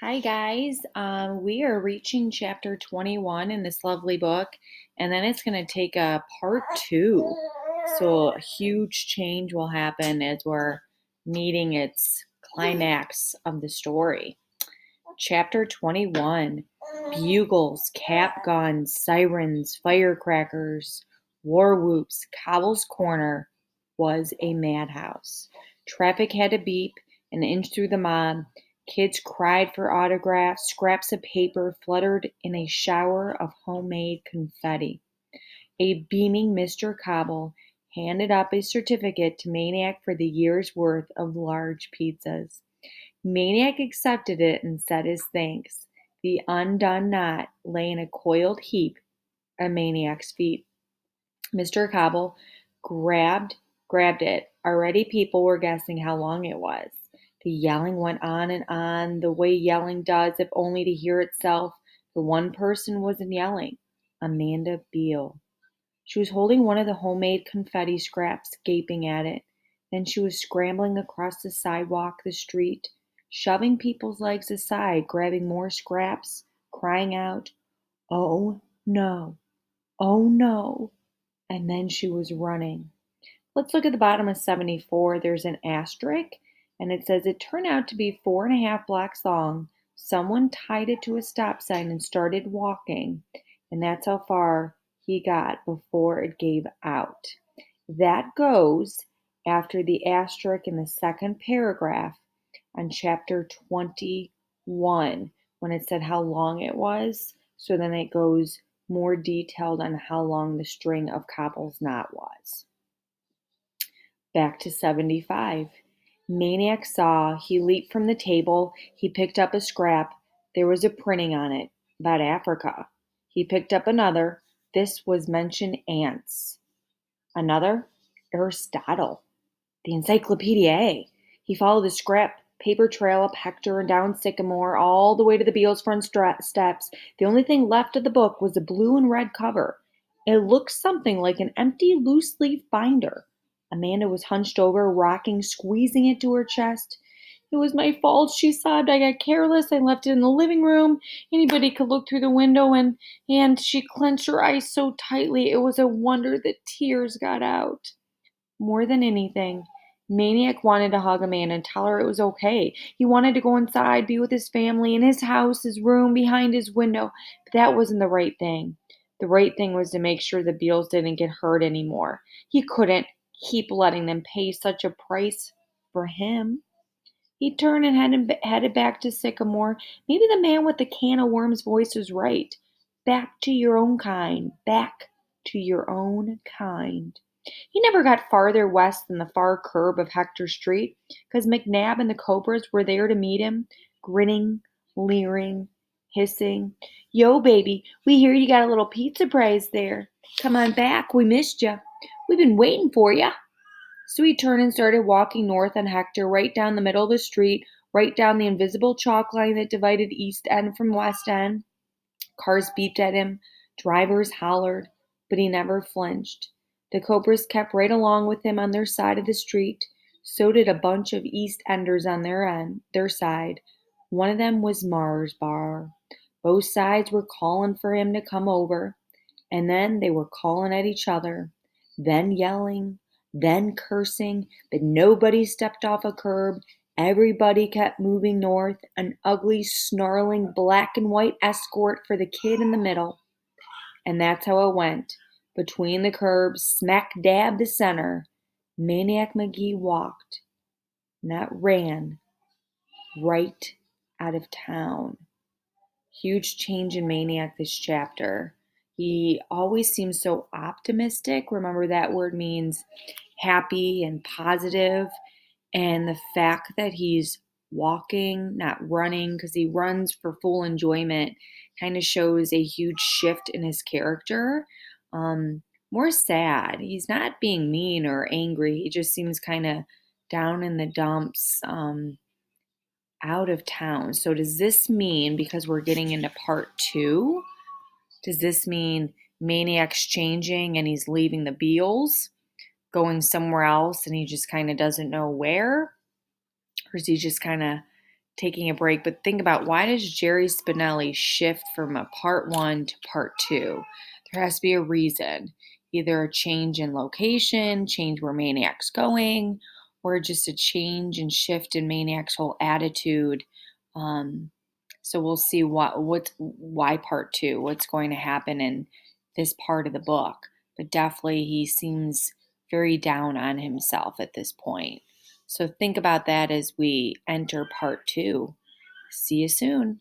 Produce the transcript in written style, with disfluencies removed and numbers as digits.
Hi, guys. We are reaching chapter 21 in this lovely book, and then it's going to take a part two. So, a huge change will happen as we're meeting its climax of the story. Chapter 21: Bugles, cap guns, sirens, firecrackers, war whoops. Cobble's Corner was a madhouse. Traffic had to beep an inch through the mob. Kids cried for autographs. Scraps of paper fluttered in a shower of homemade confetti. A beaming Mr. Cobble handed up a certificate to Maniac for the year's worth of large pizzas. Maniac accepted it and said his thanks. The undone knot lay in a coiled heap at Maniac's feet. Mr. Cobble grabbed it. Already people were guessing how long it was. The yelling went on and on, the way yelling does, if only to hear itself. The one person wasn't yelling. Amanda Beale. She was holding one of the homemade confetti scraps, gaping at it. Then she was scrambling across the sidewalk, the street, shoving people's legs aside, grabbing more scraps, crying out, "Oh, no! Oh, no!" And then she was running. Let's look at the bottom of 74. There's an asterisk, and it says it turned out to be 4.5 blocks long. Someone tied it to a stop sign and started walking, and that's how far he got before it gave out. That goes after the asterisk in the second paragraph on chapter 21 when it said how long it was. So then it goes more detailed on how long the string of Cobble's knot was. Back to 75. Maniac saw. He leaped from the table. He picked up a scrap. There was a printing on it about Africa. He picked up another. This was mentioned ants. Another, Aristotle. The Encyclopedia. He followed the scrap paper trail up Hector and down Sycamore all the way to the Beals' front steps. The only thing left of the book was a blue and red cover. It looked something like an empty loose-leaf binder. Amanda was hunched over, rocking, squeezing it to her chest. "It was my fault," she sobbed. "I got careless. I left it in the living room. Anybody could look through the window, and she clenched her eyes so tightly it was a wonder the tears got out." More than anything, Maniac wanted to hug Amanda and tell her it was okay. He wanted to go inside, be with his family, in his house, his room, behind his window. But that wasn't the right thing. The right thing was to make sure the Beals didn't get hurt anymore. He couldn't keep letting them pay such a price for him. He turned and headed back to Sycamore. Maybe the man with the can of worms voice was right. Back to your own kind. Back to your own kind. He never got farther west than the far curb of Hector Street, because McNabb and the Cobras were there to meet him, grinning, leering, hissing. "Yo, baby, we hear you got a little pizza prize there. Come on back, we missed you. We've been waiting for you." So he turned and started walking north on Hector, right down the middle of the street, right down the invisible chalk line that divided East End from West End. Cars beeped at him, drivers hollered, but he never flinched. The Cobras kept right along with him on their side of the street. So did a bunch of East Enders on their side. One of them was Mars Bar. Both sides were calling for him to come over, and then they were calling at each other, then yelling, then cursing, but nobody stepped off a curb. Everybody kept moving north, an ugly, snarling black and white escort for the kid in the middle. And that's how it went. Between the curbs, smack dab the center, Maniac Magee walked, not ran, right out of town. Huge change in Maniac this chapter. He always seems so optimistic. Remember, that word means happy and positive. And the fact that he's walking, not running, because he runs for full enjoyment, kind of shows a huge shift in his character. More sad. He's not being mean or angry. He just seems kind of down in the dumps, out of town. So does this mean, because we're getting into part two, does this mean Maniac's changing and he's leaving the Beals, going somewhere else, and he just kind of doesn't know where? Or is he just kind of taking a break, but think about, why does Jerry Spinelli shift from a part one to part two? There has to be a reason. Either a change in location, change where Maniac's going, or just a change and shift in Maniac's whole attitude. So we'll see why part two, what's going to happen in this part of the book. But definitely he seems very down on himself at this point. So think about that as we enter part two. See you soon.